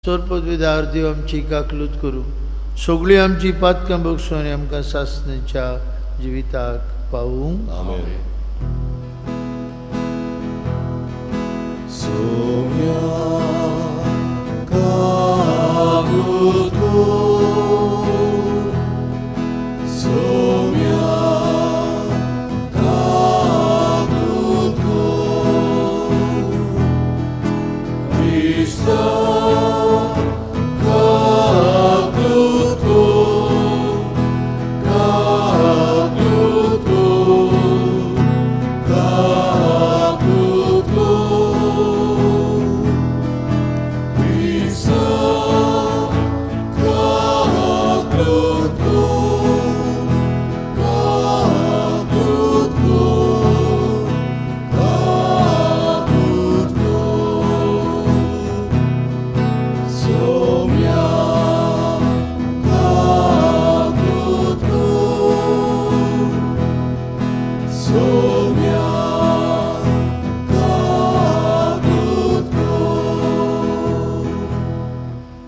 सोर पदवीदार देव आमची काकलूत करूं, सगळीं आमची पातकां बगसून आमकां सासणेच्या जिविताक पावूं. आमेन.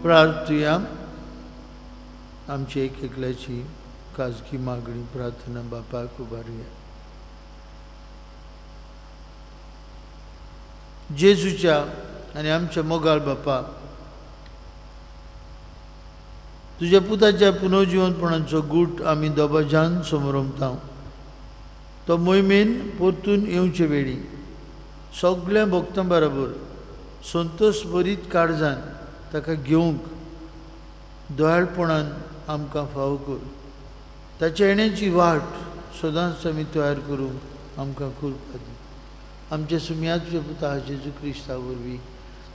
प्रार्थुया. आमची एक एकल्याची खाजगी मागणी प्रार्थना बापाक उबारुया. जेजूच्या आनी आमच्या मोगाळ बापा, तुज्या पुताच्या पुनर्जिवनपणाचो गूट आमी दोबाजान समोरमता. तो मोहिमेन परतून येवचे वेळी सगळ्या भक्तां बरोबर संतोश भरीत काळजान ताका घेवंक दोळाळपणान आमकां फावो कर. ताच्या येण्याची वाट सदांच आमी तयार करूंक आमकां कृपा दी. आमच्या सुम्याचे पुता जेजू क्रिस्ता वरवीं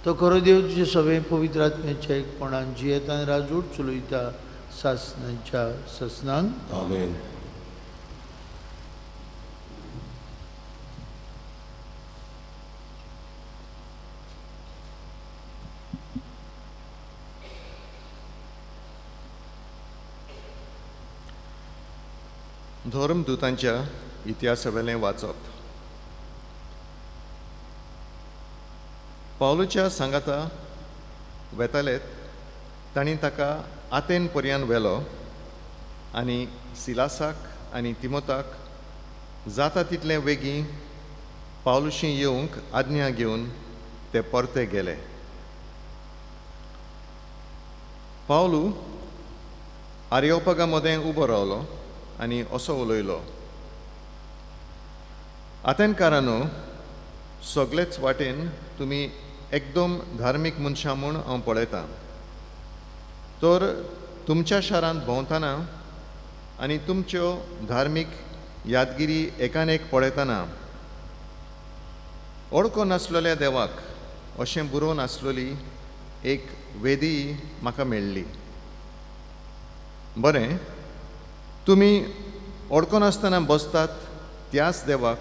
तो खरो देव तुजे सगळे पवित्र आत्म्याच्या एकपणान जियेता आनी राजवट चलयता सासणाच्या ससनांक. आमेन. धर्मदूतांच्या इतिहासावेलें वाचप. पावलूच्या सांगाता वेतालेत तांणी ताका आतेन पर्यंत व्हेलो आनी सिलासाक आनी तिमोथाक जाता तितले बेगीन पावलुशी येवंक आज्ञा घेवन ते परते गेले. पावलू आर्योपागा मदें उबो रावलो आनी असो उलयलो, आतेनकारांनो, सगळेच वाटेन तुमी एकदम धार्मीक मनशां म्हूण हांव पळयतां. तर तुमच्या शारांत भोंवतना आनी तुमच्यो धार्मीक यादगिरी एकान एक पळयतना ओळखो नासलेल्या देवाक अशें बरोवन आसलेली एक वेदी म्हाका मेळ्ळी. बरें, तुमी ओळखो नासतना बसतात त्याच देवाक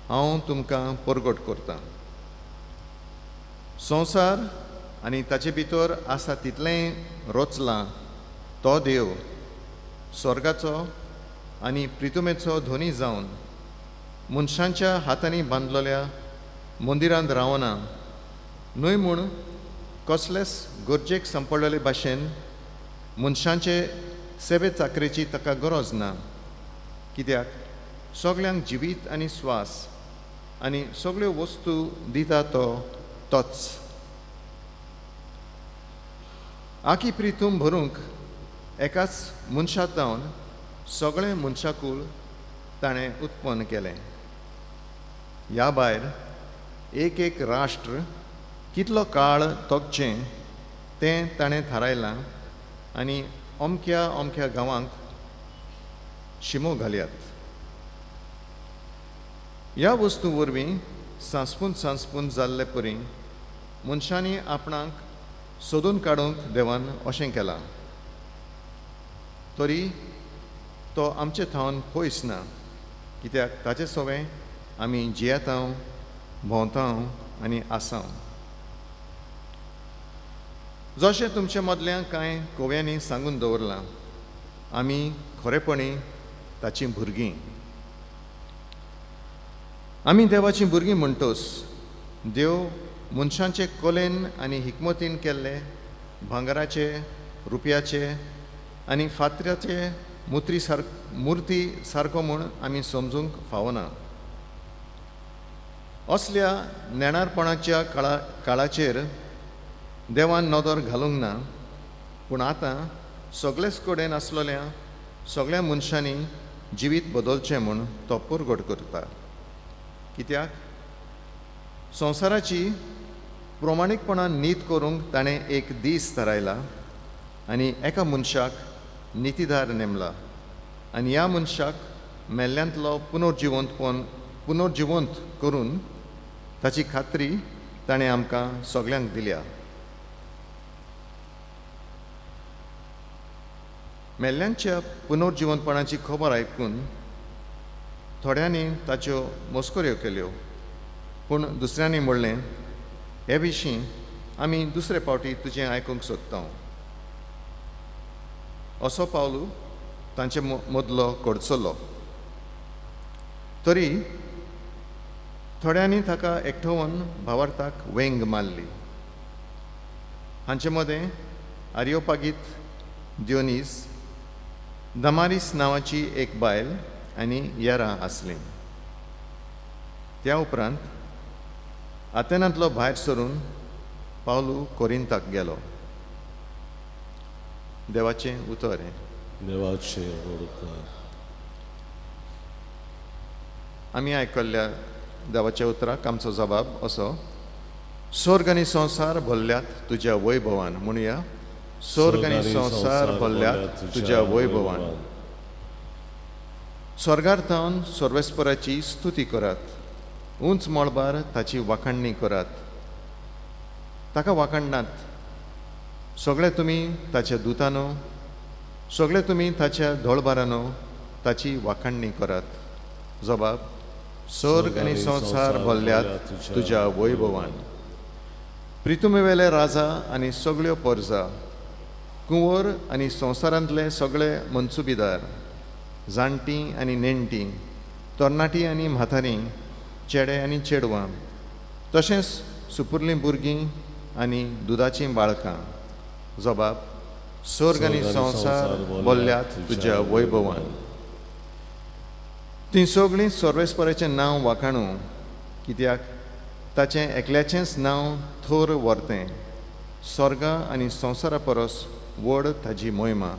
हांव तुमकां परगट करतां. संवसार आनी ताचे भितर आसा तितलें रोचलां तो देव स्वर्गाचो आनी प्रितुमेचो धोनी जावन मनशांच्या हातांनी बांदलेल्या मंदिरांत रावना न्हय म्हूण कसलेच गरजेक सांपडलेले भाशेन मनशांचे सेवे चाकरेची ताका गरज ना. कित्याक सगळ्यांक जिवीत आनी स्वास आनी सगळ्यो वस्तू दिता तोच. आखी प्रितूम भरूंक एकाच मनशांत जावन सगळें मनशाकूळ ताणें उत्पन्न केलें. ह्या भायर एक एक राष्ट्र कितलो काळ तगचें तें ताणें थारायलां आनी अमक्या अमक्या गांवांक शिमो घाल्यात. ह्या वस्तू वरवीं सांसपून जाल्ले परी मनशांनी आपणाक सोदून काडूंक देवान अशें केलां. तरी तो आमचे थावन पयस ना, कित्याक ताचे सवें आमी जियेतांव, भोंवतांव आनी आसांव. जशें तुमच्या मदल्या कांय कोव्यांनी सांगून दवरलां, आमी खरेपणी ताचीं भुरगीं. आमी देवाचीं भुरगीं म्हणटोस देव मनशांचे कलेन आनी हिकमतीन केल्ले भांगराचे, रुपयाचे आनी फातराचे मुर्ती सारको म्हूण आमी समजूंक फावना. असल्या नेणारपणाच्या काळाचेर देवान नदर घालूंक ना, पूण आतां सगळेच कडेन आसलेल्या सगळ्या मनशांनी जिवीत बदलचें म्हूण तो पुरगट करता. कित्याक संवसाराची प्रमाणीकपणान नीत करूंक ताणें एक दीस थारायला आनी एका मनशाक नितीदार नेमला, आनी ह्या मनशाक मेल्ल्यांतलो पुनर्जिवंत करून ताची खात्री ताणें आमकां सगळ्यांक दिल्या. मेल्ल्यांच्या पुनर्जिवंतपणाची खबर आयकून थोड्यांनी ताच्यो मस्कऱ्यो केल्यो, पूण दुसऱ्यांनी म्हणलें, हे विशीं आमी दुसरे फावटी तुजें आयकूंक सोदता. असो पावलू तांचे मदलो कडचलो. तरी थोड्यांनी ताका एकठांवन भावार्थाक वेंग मारली. हांचे मदें आर्योपागीत दियोनीस, दमारीस नांवाची एक बायल आनी येरां आसलीं. त्या उपरांत आतेनांतलो भायर सरून पावलू कोरिंताक गेलो. देवाचें उतर. आमी आयकल्ल्या देवाच्या उतराक आमचो जबाब असो: स्वर्ग आनी संवसार भरल्यात तुज्या वैभवान. म्हणुया, स्वर्ग आनी संवसार भरल्यात तुज्या वैभवान. स्वर्गार्थान सर्वेस्पराची स्तुती करात, उंच मळबार ताची वाखाणणी करात. ताका वाखाणनात, सगळे तुमी ताच्या दुतानो, सगळे तुमी ताच्या धोळबारानो ताची वाखाणणी करात. जबाब: स्वर्ग आनी संवसार भरल्यात तुज्या वैभवान. प्रितुमेवेले राजा आनी सगळ्यो परजा, कुंवर आनी संवसारांतले सगळे मनसुबीदार, जाणटीं आनी नेणटीं, तरणाटीं आनी म्हातारीं, चेडे आनी चेडवां, तशेंच सुपुर्लीं भुरगीं आनी दुदाचीं बाळकां. जबाब: स्वर्ग आनी संवसार भरल्यात तुज्या वैभवान. तीं सगळीं सर्वेस्पराचें नांव वाखाणू, कित्याक ताचें एकल्याचेंच नांव थोर व्हरतें. स्वर्गा आनी संवसारा परस व्हड ताची मोहिमा.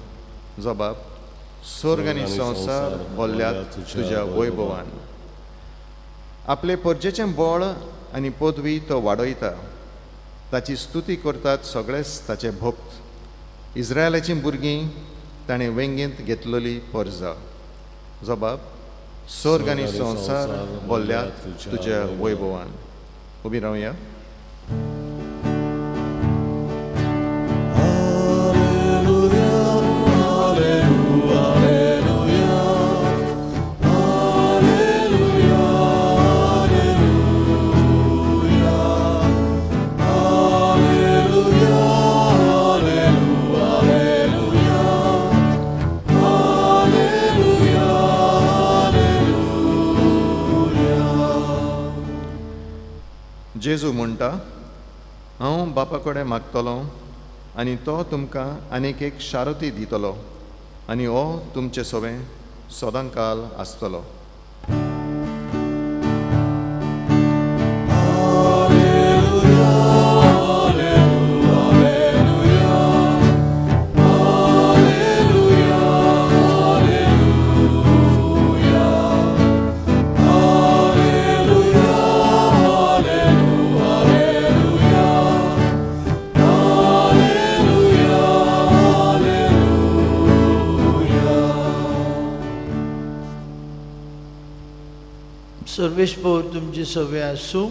जबाब: स्वर्ग आनी संवसार भरल्यात तुज्या वैभवान. आपले परजेचें बळ आनी पदवी तो वाडयता. ताची स्तुती करतात सगळेच ताचे भक्त. इस्रायलाचीं भुरगीं ताणें वेंगेंत घेतलेली परजा. जबाब: स्वर्ग आनी संवसार भरल्यात तुज्या वैभवान. उबी रावया. जेजू म्हणटा, हांव बापा कडेन मागतलों आनी तो तुमकां आनीक एक शारती दितलो, आनी हो तुमचें सवें सदांकाल आसतलो. सर्वेस्पर तुमचे सवे आसूं.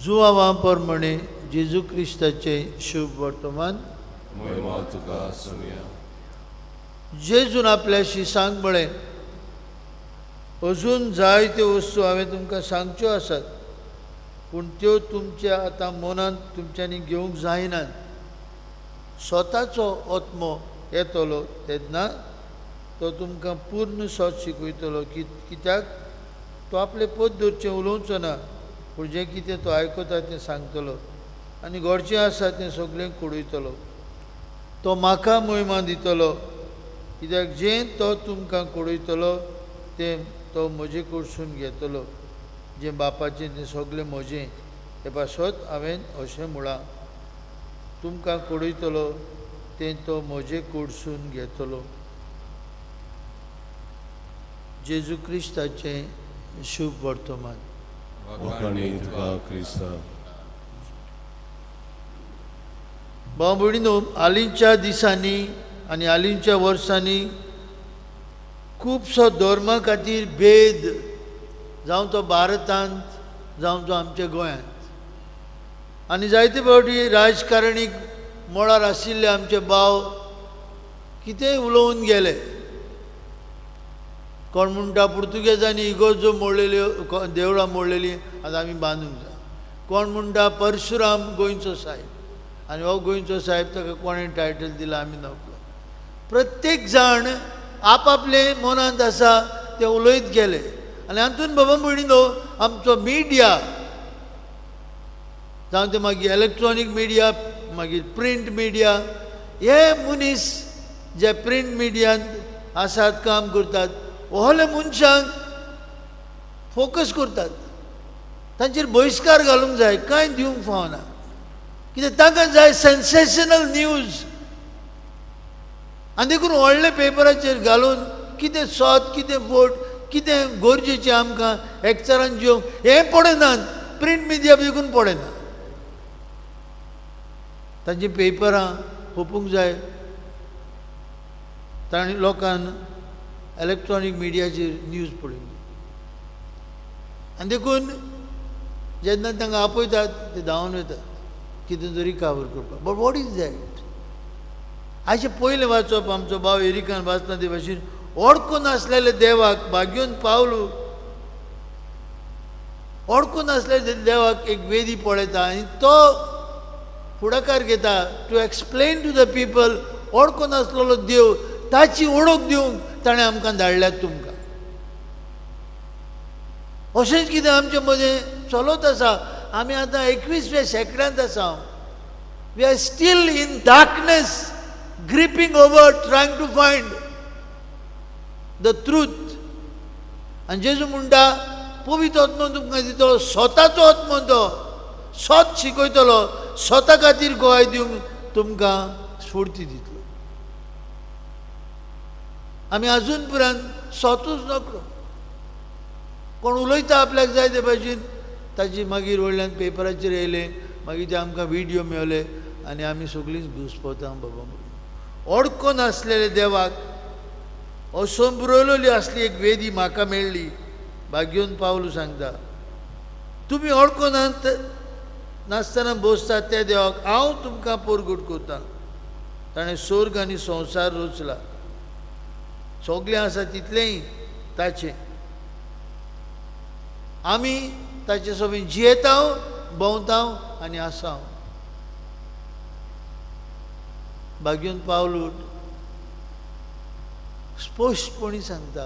जुवांवा प्रमाणे जेजू क्रिस्ताचे शुभ वर्तमान. जेजून आपल्या शिसांक म्हळें, अजून जायत्यो वस्तू हांवें तुमकां सांगच्यो आसात, पूण त्यो तुमच्या आतां मनांत तुमच्यांनी घेवंक जायनात. स्वताचो आत्मो येतलो तेन्ना तो तुमकां पूर्ण सत शिकयतलो. कित्याक तो आपले पद धरचें उलोवचो ना, पूण जें कितें तो आयकता तें सांगतलो. आनी घरचें आसा तें सगळें कुडयतलो. तो म्हाका मोहिमा दितलो, कित्याक जें तो तुमकां कुडयतलो तें तो म्हजे कडसून घेतलो. जें बापाचें तें सगळें म्हजें. हे पासत हांवें अशें म्हळां, तुमकां कुडयतलो तें तो म्हजे कडसून घेतलो. जेजू क्रिस्ताचें शुभ वर्तमान. वखाणी तुका क्रिस्ता. भाव भयणीनो, हालींच्या दिसांनी आनी हालींच्या वर्सांनी खुबसो धर्मा खातीर भेद जावं तो भारतांत जावं तो आमच्या गोंयांत, आनी जायते फावटी राजकारणीक मळार आशिल्ले आमचे भाव कितेंय उलोवन गेले. कोण म्हणटा पुर्तुगेजांनी इगोर्जो मोडलेल्यो, देवळां मोडलेलीं आतां आमी बांदूंक जाय. कोण म्हणटा परशुराम गोंयचो साहेब, आनी हो गोंयचो साहेब ताका कोणें टायटल दिलां आमी नकळो. प्रत्येक जाण आपआपले मनांत आसा ते उलयत गेले. आनी हातूंत बाबा भयणीनो, आमचो मिडिया जावं ते मागीर इलेक्ट्रॉनीक मिडिया, मागीर प्रिंट मिडिया, हे मनीस जे प्रिंट मिडियांत आसात, काम करतात, ohole मनशांक फोकस करतात. तांचेर बहिष्कार घालूंक जाय, कांय दिवंक फावना. कित्याक तांकां जाय सेन्सेशनल न्यूज. आनी देखून व्हडले पेपराचेर घालून कितें सोत, कितें फोट, कितें गरजेचें आमकां एक्चारान जेवंक हें पळयनात. प्रिंट मिडिया देखून पळयना. तांची पेपरां खोपूंक जाय. तांणी लोकांन इलेक्ट्रॉनीक मिडियाचेर न्यूज पळोवंक जाय. आनी देखून जेन्ना तांकां आपयतात ते धांवन वतात कितें तरी काबर करपाक. But what is that? हाचें पयलें वाचप आमचो भाव एरिकान वाचना ते भाशेन ओडको नासलेले देवाक भाग्योन पावलो. ओडको नासलेले देवाक एक वेदी पळयता आनी तो फुडाकार घेता to explain to the people. ओडको नासलेलो देव ताची ओळख दिवंक ताणें आमकां धाडल्यात तुमकां. अशेंच कितें आमचे मदें चलत आसा. आमी आतां 21व्या शेंकड्यांत आसा. We are still in darkness, gripping over, trying to find the truth. आनी जेजू म्हणटा पवित्र आत्मा तुमकां दितलो, स्वताचो आत्मा तो स्वत शिकयतलो, स्वता खातीर गोंय दिवंक तुमकां स्फूर्ती दितलो. आमी आजून पर्यंत स्वतूच नकळो. कोण उलयता आपल्याक जाय ते भाशेन ताची मागीर वयल्यान पेपराचेर येयले, मागीर ते आमकां व्हिडियो मेळले आनी आमी सगळींच घुस्पता. बाबा ओडको नासलेले देवाक असंबरयलोली आसली एक वेदी म्हाका मेळ्ळी. भाग्योन पावलो सांगता, तुमी ओडको नासतना बसतात त्या देवाक हांव तुमकां परगट करतां. ताणें स्वर्ग आनी संवसार रचला. सगळें आसा तितलेंय ताचें. आमी ताचे सोबीत जियेता, भोंवता आनी आसा. भाग्योन पावलो स्पश्टपणी सांगता,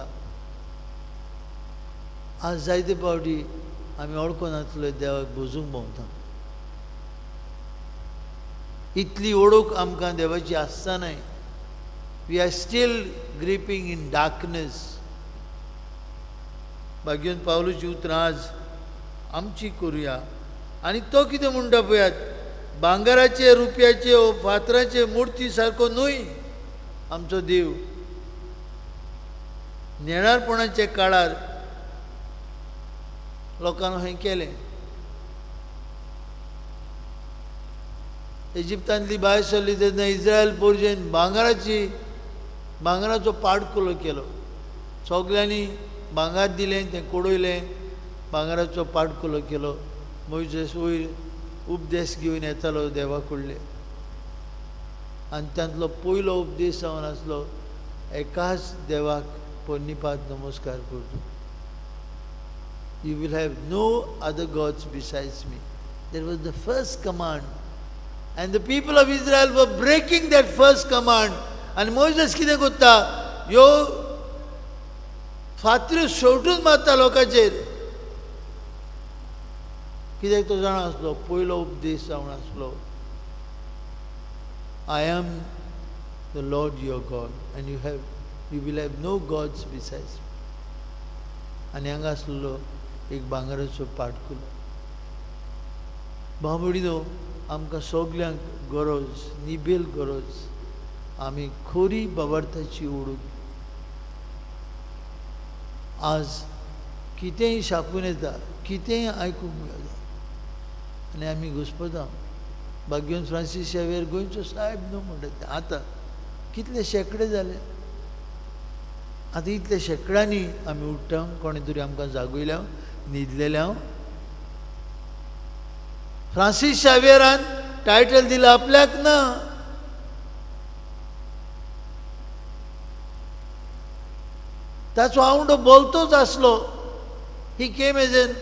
आज जायते फावटी आमी ओळखो नासले देवाक भोजूंक भोंवता. इतली ओळख आमकां देवाची आसतानाय we are still gripping in darkness. भाग्योन पावलोची उतरां आज आमची करुया. आनी तो कितें म्हणटा पळयात, भांगराचे, रुपयाचे, फातराचे मुर्ती सारको न्हय आमचो देव. नेणारपणाच्या काळार लोकांनी हें केलें. इजिप्तांतली भायर सरली तेन्ना इस्रायल पोरजेन भांगराचो पाडकुलो केलो. सगल्यांनी भांगार दिलें, तें कोडयलें, भांगराचो पाडकुलो केलो. मोइसेस वयर उपदेश घेवन येतालो देवा कडले. आनी तांतलो पयलो उपदेश जावन आसलो, एकाच देवाक पोन्निपात नमस्कार करचो. You will have no other gods besides me. That was the first command. And the people of Israel were breaking that first command. And Moses कितें करता, ह्यो फातऱ्यो शेवटून मारता लोकांचेर. कित्याक तो जाणा आसलो पयलो उपदेश जावन आसलो, I am the lord your God and you will have no gods besides. आनी हांगा आसलेलो एक भांगराचो पाटकुलो. भाव भयणीनो, आमकां सगल्यांक गरज, निबेल गरज, आमी खरी बाबार्थाची ओळख. आज कितेंय शापून येता, कितेंय आयकूंक मेळटा आनी आमी घुस्पता. भाग्यवंत फ्रांसीस शेवेर गोंयचो साहेब न्हू म्हणटा ते. आतां कितले शेकडे जाले. आतां इतल्या शेकड्यांनी आमी उठ्ठा, कोणे तरी आमकां जागयल्या, न्हिदलेल्या. फ्रांसीस शेवेरान टायटल दिलं आपल्याक ना, ताचो आवंडो बोलतोच आसलो. ही केम एज एन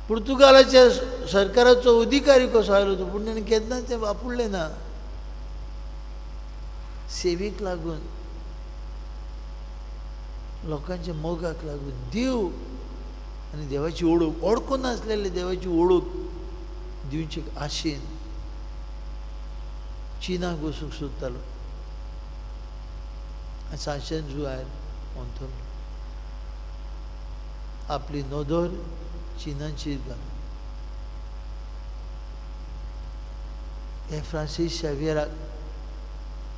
पुर्तुगालाच्या सरकाराचो अधिकारी कसो आयलो तो, पूण ताणें केन्ना तें वापरलें ना. सेवेक लागून, लोकांच्या मोगाक लागून, देव आनी देवाची ओळख, ओळखून नासलेले देवाची ओळख दिवचे आशेन चीनाक वचूंक सोदतालो. सांजच्यान जुवार ओंथलो, आपली नदर चिनाचेर घालून. हे फ्रांसीस शेवेराक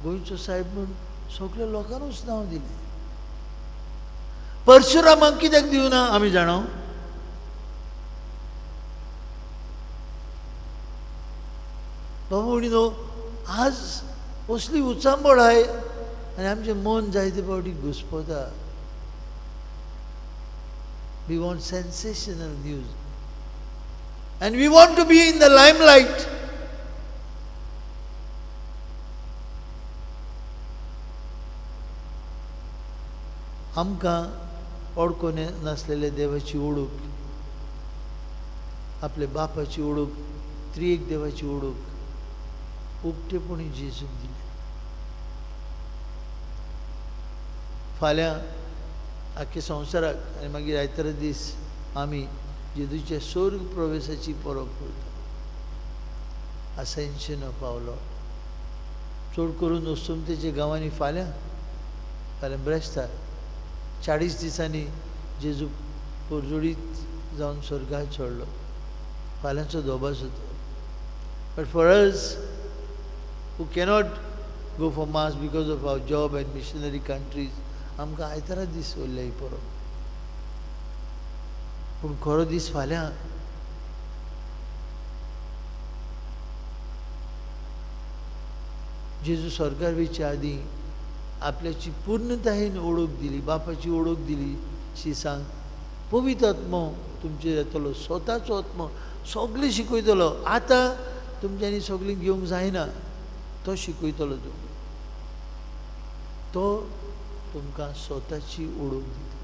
गोंयचो साहेब म्हूण सगळ्या लोकांनूच नांव दिलें. परशुरामाक कित्याक दिवना आमी जाणो. बाबा भयणीनो, आज असली उचांबळ आहे आनी आमचें मन जायते फावटी घुस्पता. We want sensational news and we want to be in the limelight. आमकां ओळखून नासलेले देवाची ओळख, आपल्या बापाची ओळख, त्रिएक देवाची ओळख उक्तेपणी जेजून दिली. फाल्यां आख्या संवसाराक आनी मागीर आयतारा दीस आमी जेजूच्या स्वर्ग प्रवेशाची परब करता, असेन्शन ऑफ आवर लॉर्ड. चड करून वस्तुमतेच्या गांवांनी फाल्यां ब्रेस्तार 40 दिसांनी जेजू परजोडीत जावन स्वर्गाक चडलो. फाल्यांचो दोबास जाता. But for us who cannot go for mass because of our job and missionary countries, आमकां आयतारा दीस उरले ही परब. पूण खरो दीस फाल्यां. जेजू स्वर्गार वयचे आदीं आपल्याची पूर्णतायेन ओळख दिली, बापाची ओळख दिली. शिसांक पवित्र आत्मो तुमचेर येतलो, स्वताचो आत्मो सगळें शिकयतलो. आतां तुमच्यांनी सगळीं घेवंक जायना, तो शिकयतलो तुमकां. तो तुमकां स्वताची ओळख दिता.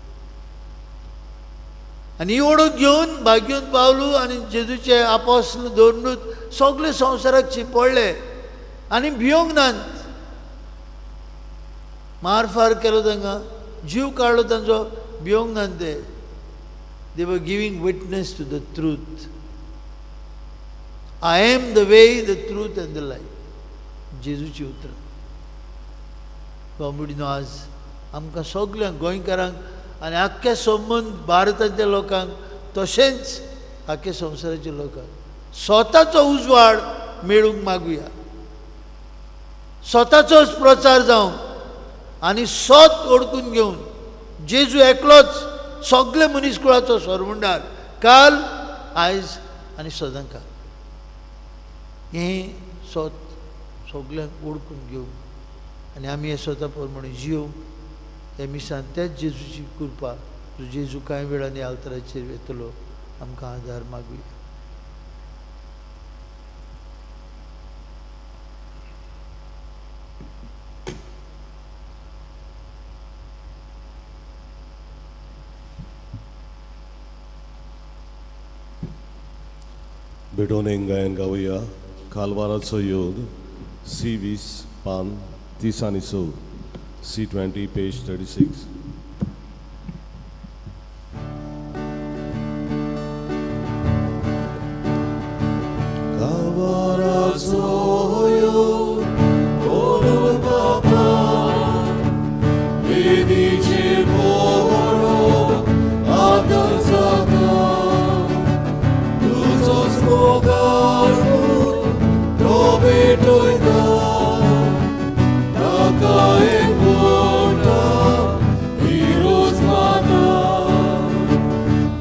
आनी ही ओळख घेवन भाग्यवंत पावलू आनी जेजूचे आपोस्तल धोरणूच सगळे संवसाराक चिंपडले आनी भियोंक नात. मारफार केलो तांकां, जीव काडलो तांचो, भियोंक नात ते. They were giving witness to the truth. I am the way, the truth and the life. जेजूची उतरां. बाबडीनो, आज आमकां सगल्यांक गोंयकारांक आनी आख्ख्या संबंद भारताच्या लोकांक तशेंच आख्ख्या संवसाराच्या लोकांक स्वताचो उजवाड मेळूंक मागुया. स्वताचोच प्रचार जावं आनी स्वत ओळखून घेवन जेजू एकलोच सगळे मनीसकुळाचो सरमुंडार, काल, आयज आनी सदांकाळ. हें स्वत सगळ्यांक ओळखून घेवंक आनी आमी हे स्वता प्रमाणे जियोवंक हे मिसान त्याच जेजूची कृपा, जो जेजू कांय वेळांनी आल्ताराचेर येतलो, आमकां आदार मागुया. बेटोनेन गायन गावया कालवाराचो योग C20 पान 30 आनी 4, C20 page 36. soyo Olo Baba Vedice Boro Adazada Luzos Mogaru Dobe Toida Takae Bota Heroes Mata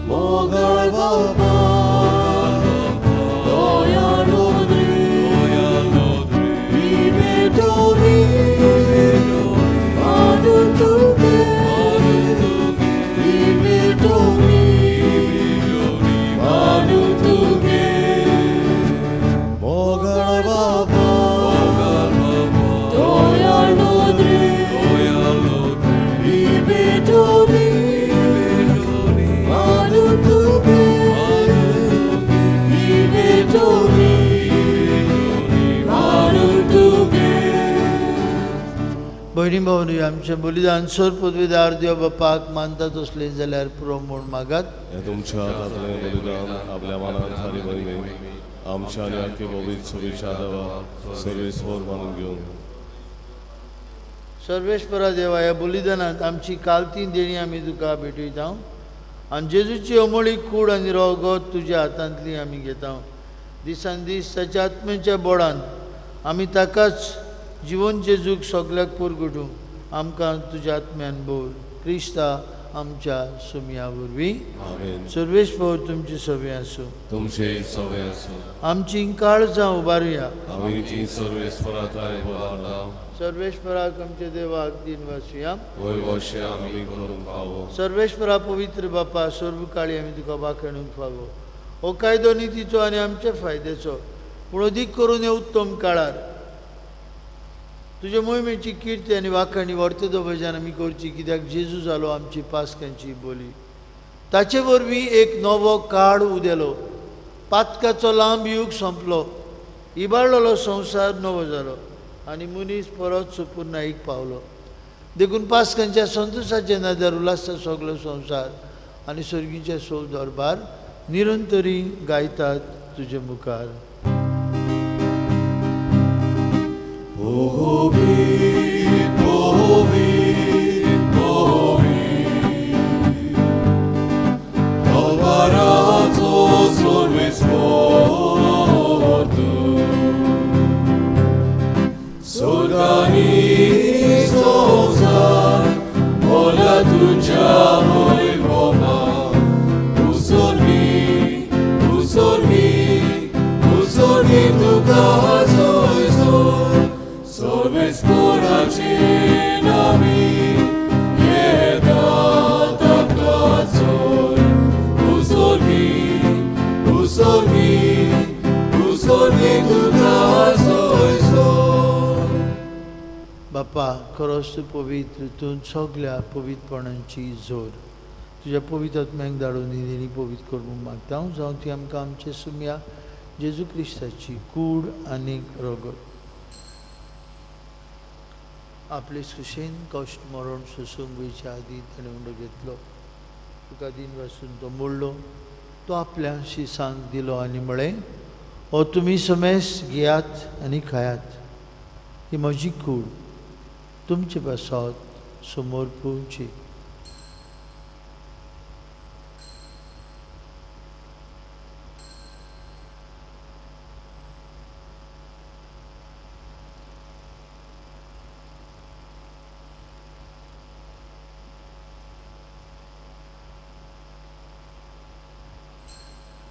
Mogar Baba भयणी भावनी आमचे बलिदान सर पदवीदार देव बापाक मानतात असले जाल्यार पुरो म्हूण मागात. हे तुमच्या हातांतलें बलिदान आपल्या मनांत थारी बरयलें आमच्या आनी आख्खे पवित्र सभेच्या देवा सर्वेस्वर मानून घेवन. सर्वेश्वरा देवा, ह्या बलिदानांत आमची कालती देणी आमी तुका भेटयता आनी जेजूची अमोळी कूड आनी रगत तुज्या हातांतली आमी घेता. दिसान दीस ताच्या आत्म्याच्या बोडान आमी ताकाच जीवन जेजूक सगळ्याक परगटूं आमकां तुज्या आत्म्यान बोर. क्रिस्ता आमच्या सुमया वरवीं. आमेन. सर्वेश्वर तुमची सभे आसूं. तुमचे सवे आसूं. आमची काळजां उबारुया. आमी ती सर्वेस्वराताय बोलावता. सर्वेश्वराक आमच्या देवाक दिन वासुया. वैवश्य आमी करून पावो. सर्वेश्वरा पवित्र बापा, सर्व काळी आमी तुका वाखणूंक फावो. हो कायदो नितीचो आनी आमच्या फायद्याचो, पूण अदीक करून हे उत्तम काळार तुज्या मोहिमेची किर्ती आनी वाखाणी वर्ततो भजन आमी करची, कित्याक जेजू जालो आमची पासकांची बोली. ताचे वरवीं एक नवो काळ उदेलो. पातकाचो लांब युग संपलो. इबाडलेलो संवसार नवो जालो आनी मनीस परत सुपुर्णाईक पावलो. देखून पासकांच्या संतोशाचे नदर उल्हासा सगळो संवसार आनी सर्गीचे सौ दरबार निरंतरी गायतात तुजे मुखार. Bohovit, Bohovit, Bohovit, Kalvaraco sorvesvor tu, Sorgani sozar, Ola tuja moi Roma, Usorgi, Usorgi, Usorgi tu kazoi zor, Sorves coracinami, jedata kazoi, Usorgi, Usorgi, Usorgi tu kazoi zor. बापा, खरोच तूं पवित्र, तूं सगळ्या पवित्रपणांची जोर. तुज्या पवित्र आत्म्याक धाडून ही देणी पवित्र करूंक मागता. जावं ती आमकां आमचे सुम्या जेजू क्रिस्ताची कूड आनी रगत आपले सुशेन कश्ट मरण सोसूंक वयच्या आदी ताणें उंडो घेतलो. तुका दिन वासून तो मोडलो, तो आपल्या शिसांक दिलो आनी म्हळें, हो तुमी समेस घेयात आनी खायात. ही म्हजी कूड तुमचे पासत समोर पोवची.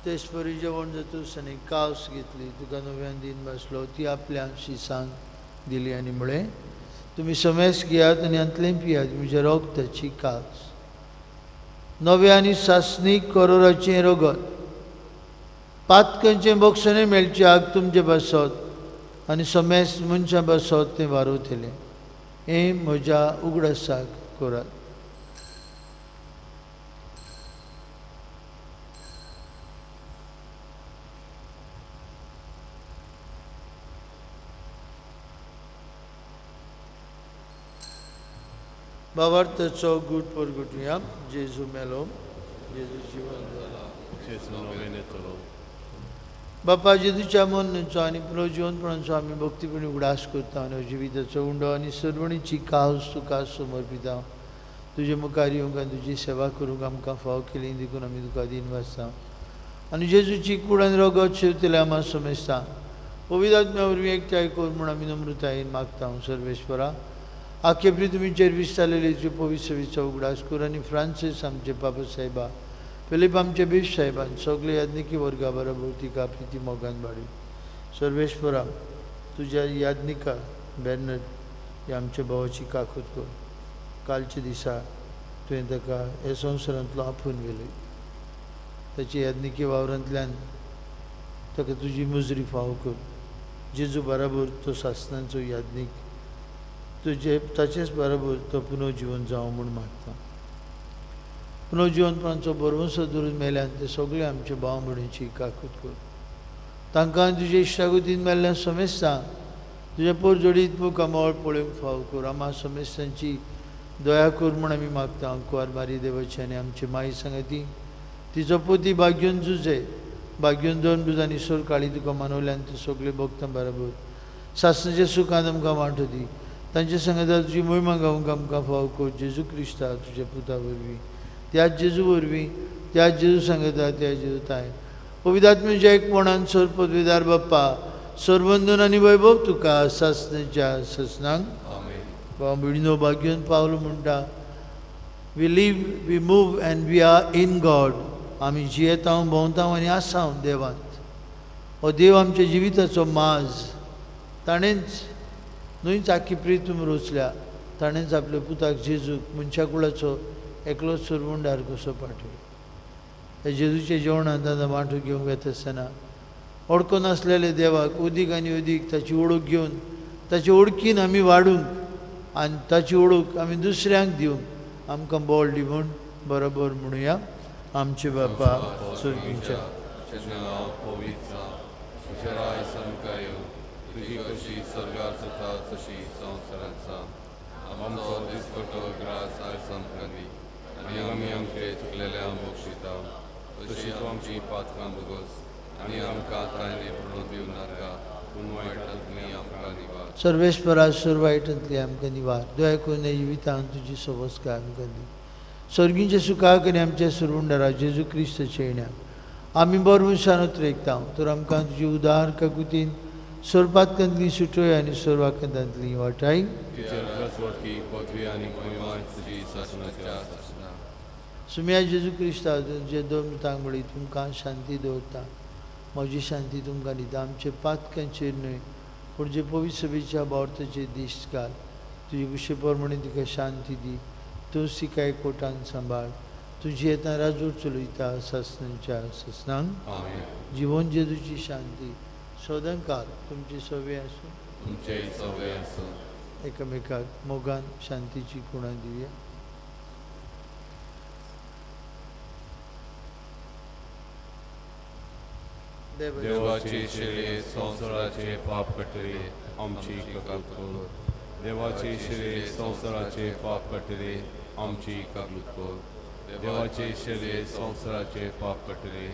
तेसपरी जेवण जातूस आनी कास घेतली, तुका नव्यान दिन बसलो, ती आपल्या शिसांक दिली आनी म्हळें, तुमी समेस घेयात आनी अंतलें पियात, म्हज्या रोगताची कास. नवे आनी सासणीक करोराचें रगत पातकांचें बक्षणें मेळच्याक तुमचे बसत आनी समेस मनशां बसत तें वारोतलें. हें म्हज्या उगडासाक करात. भावार्थाचो गूट परगटुया. जेजू मेलो, जेजू जिवन जाला, जेजू नवें येतलो. बापा जेजूच्या मनचा आनी पुनर्जिवनपणाचो आमी भक्तीपणी उगडास करता आनी जिविताचो उंडो आनी सर्वणीची कास तुका समर्पिता. तुजे मुखार येवंक आनी तुजी सेवा करूंक आमकां फाव केली देखून आमी तुका दिन वाचता आनी जेजूची कूड आनी रगत शेवतले आम्हा समजता. पवित्र आत्म्या वरवीं एकठांय कर म्हूण आमी नम्रतायेन मागता. सर्वेश्वरा आख्खे पृथ्वीचेर विस्तारलेली तुजे पवित्र सेवेचो उगडास कर आनी फ्रांसीस आमचे पापा साहेबा, फिलीप आमचे बीश साहेबान सगळे याज्ञिकी वर्गा बरोबर तिका प्रिती मोगान वाडय. सर्वेश्वरा तुज्या याज्ञिका बॅनर ह्या आमच्या भावाची काकूत कर. कालच्या दिसा तुवें ताका हे संवसारांतलो आपूण गेले, ताची याज्ञिकी वावरांतल्यान ताका तुजी मुजरी फाव कर. जेजू बराबर तो सासणांचो याज्ञीक तुजे ताचेच बराबर तो पुनर्जीवन जावं म्हूण मागता. पुनर्जीवनपणाचो बरवंसो धरून मेल्यान ते सगळे आमचे भाव भयणीची काकूत कर. तांकां तुजे इश्टागतीन मेल्ल्यान समेस्तां तुजे पोर जोडीत मूख आमोळ पळोवंक फाव कर. आम्हा समेस्तांची दया कर म्हूण आमी मागता. अंकुवार मारी देवाची आनी आमची माई सांगाती तिचो पोती भाग्योन झुजे भाग्योन दोन बुजांनी सोर काळी तुका मानवल्यान ते सगळे भक्तां बरोबर सासणाच्या सुखांत आमकां वांटो दी. तांचे सांगता तुजी मोहिमा गावंक आमकां फाव कर. जेजू क्रिस्ता तुज्या पुता वरवीं, त्याच जेजू वरवीं, त्याच जेजू सांगता त्या जेजू ताय पवित्रात्म्याच्या एकपणान सर पदवीदार बाप्पा सर्वंदन आनी वैभव तुका सासणाच्या ससनांक भाव भयणीनो भाग्योन पावलो म्हणटा. We live, we move and we are in God. आमी जियेता भोंवता आनी आसा देवांत. हो देव आमच्या जिविताचो माज. ताणेंच न्हूच आख्खी प्रितूम रचल्या. ताणेंच आपल्या पुताक जेजूक मनशा कुळाचो एकलोच सर्वंडार कसो पाठयलो. त्या जेजूच्या जेवणांत आतां वांटो घेवंक येता आसतना ओळखो नासलेले देवाक उदीक आनी उदीक ताची ओळख घेवन ताचे ओळखीन आमी वाडूंक आनी ताची ओळख आमी दुसऱ्यांक दिवंक आमकां बोल दी म्हूण बरोबर म्हणुया. आमचे बापा स्वर्गीच्या तुजी कशी स्वर्गार जाता तशी संवसारांत जा. आमचो दिसपटो ग्रास आयज आमकां दी आनी आमी आमचे चुकलेल्या बक्षिता तशी तूं आमची पातकां भोगोस आनी आमकां तायने पडून दिवं नाका पूण वायटांतली आमकां निवार. सर्वेश्वरा सुर वायटांतली आमकां निवार. दया करून जिवितांत तुजी सवस्काय आमकां दी. स्वर्गीच्या सुखाक आनी आमच्या सुरवंडरा जेजू क्रिस्ताच्या येण्याक आमी बरमुशान उतरयता. तर आमकां तुजी उदार काकुतीन सोरपातकांतली सुटोय आनी सोरवाकांतांतली वाटाय. पदवी आनी महिमा तुजी सासणाच्या सुम्या जेजू क्रिस्ता जे दोन तांबडी तुमकां शांती दवरता. म्हजी शांती तुमकां दिता. आमचे पातकांचेर न्हय पूण जे पवित्र सभेच्या बावरताचेर दीस घाल. तुजे कुशे परमणी तिका शांती दी. तूं सिकाय कोटान सांबाळ. तुजी येता राजूर चलयता सासणांच्या ससनांक. जिवन जेजूची शांती सदां काल तुमची सवय आसूं. तुमचे सवय आसूं. एकामेकाक मोगान शांतीची खुणां दिवया. देवाचे शेळे संवसाराचे पाप कटले आमची काकूत कर. देवाचे शेळे संवसाराचे पाप कटले आमची काकूत कर. देवाचे शेळे संवसाराचे पाप कटले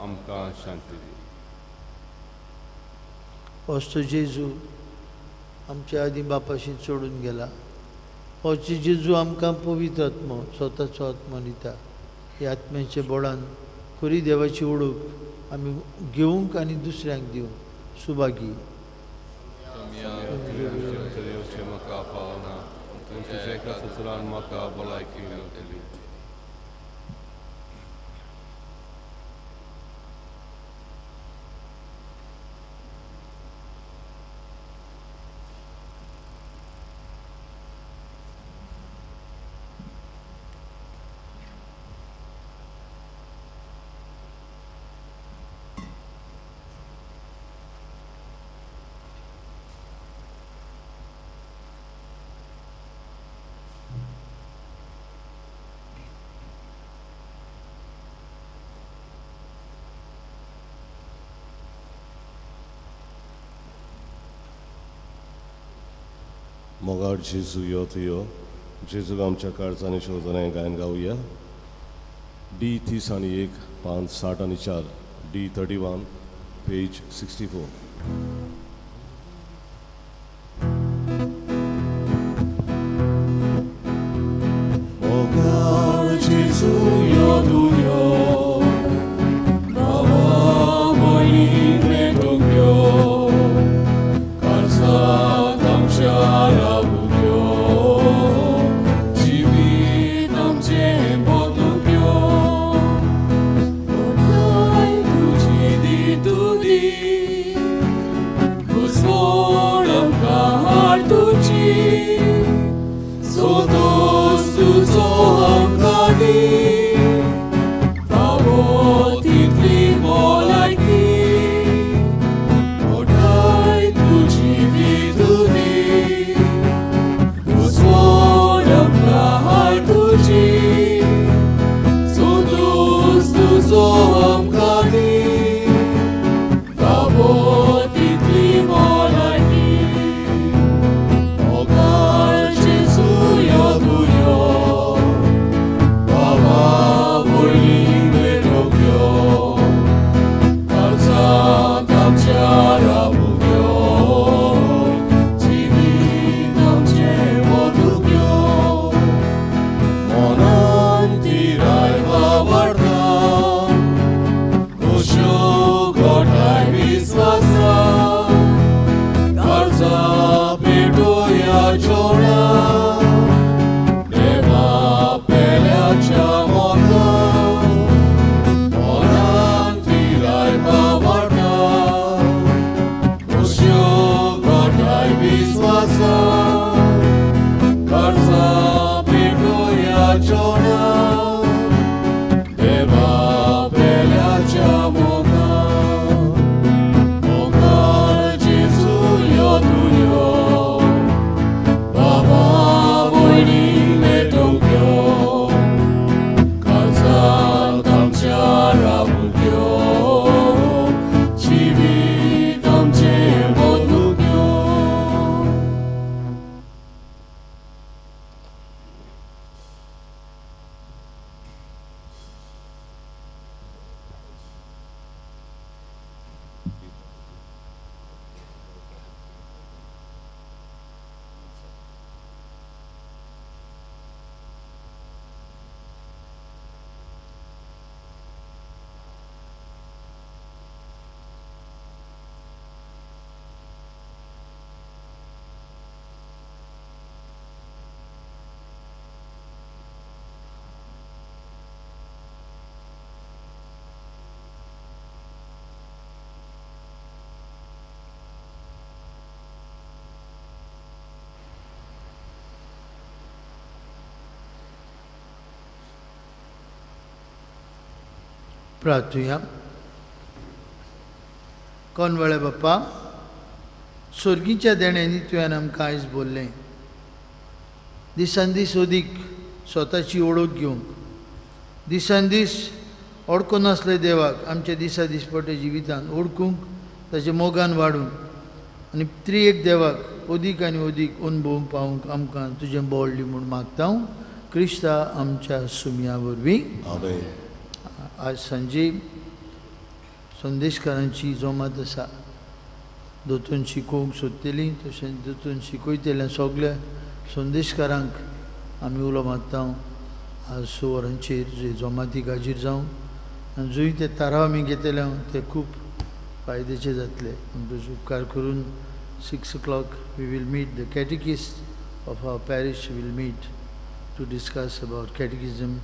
आमकां शांती दी. असतो जेजू आमच्या आदी बापाशी सोडून गेला. होचे जेजू आमकां पवित्र आत्मो स्वताचो आत्मो दिता. ह्या आत्म्याच्या बळान खरी देवाची ओळख आमी घेवंक आनी दुसऱ्यांक दिवंक सुभागी. म्हाका पावना तुमच्या एका सुत्रान म्हाका भलायकी मेळटली. मोगाळ जेजू यो तुयो. जेजूक आमच्या काळजांनी शोधनाय गायन गावया. D 30 आणि 1 5 60 आणि 4 D 31 page 64. 오갈 지수여 두려 나와 멀리 외동겨 간사 담샤라 부겨 지위 남제 못누겨 오갈 두지디 두디 무소름 가할 두지 소도스 Konkani, favotitli molajki, podaj tuđi vidudi, u svojom kraj tuđi, sudostu Konkani, favotitli molajki, ogal Jesu jodujo. प्रार्थूया. कोनवळे बाप्पा, स्वर्गीच्या देण्यानी तुवें आमकां आयज बोल्लें. दिसान दीस अदीक स्वताची ओळख घेवंक, दिसान दीस ओळखूं नासले देवाक आमच्या दिसा दिसपट्या जिवितांत ओळखूंक, ताचे मोगान वाडूंक आनी त्रिएक देवाक अदीक आनी अदीक अनुभवूंक पावूंक आमकां तुजें बोळ दी म्हूण मागता हांव क्रिस्ता आमच्या सुमया वरवीं. आमेन. आज सांजे संदेशकारांची जमात आसा. दोतोन शिकोवंक सोदतलीं तशेंच दोतोन शिकयतल्या सगल्या संदेशकारांक आमी उलो मारता. आज 6 वरांचेर जे जमातीक हाजीर जावन आनी जंय ते ताराव आमी घेतले ते खूब फायद्याचे जातले. आमकां उपकार करून 6 o'clock we will meet the catechist of our parish will meet to discuss about catechism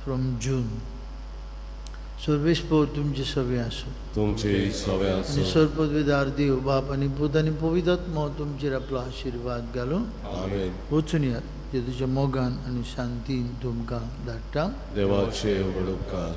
from June. सर्वेस्पोर तुमचे सवे आसूं. तुमचे सवे आसूं. आनी सर्वपदवीदार देव बाप आनी पूत आनी पवित्र आत्मा तुमचेर आपलो आशिर्वाद घालून आमेन. वचून यात. जे तुज्या मोगान आनी शांतीन तुमकां धाडटा. देवाचे व्हड उपकार.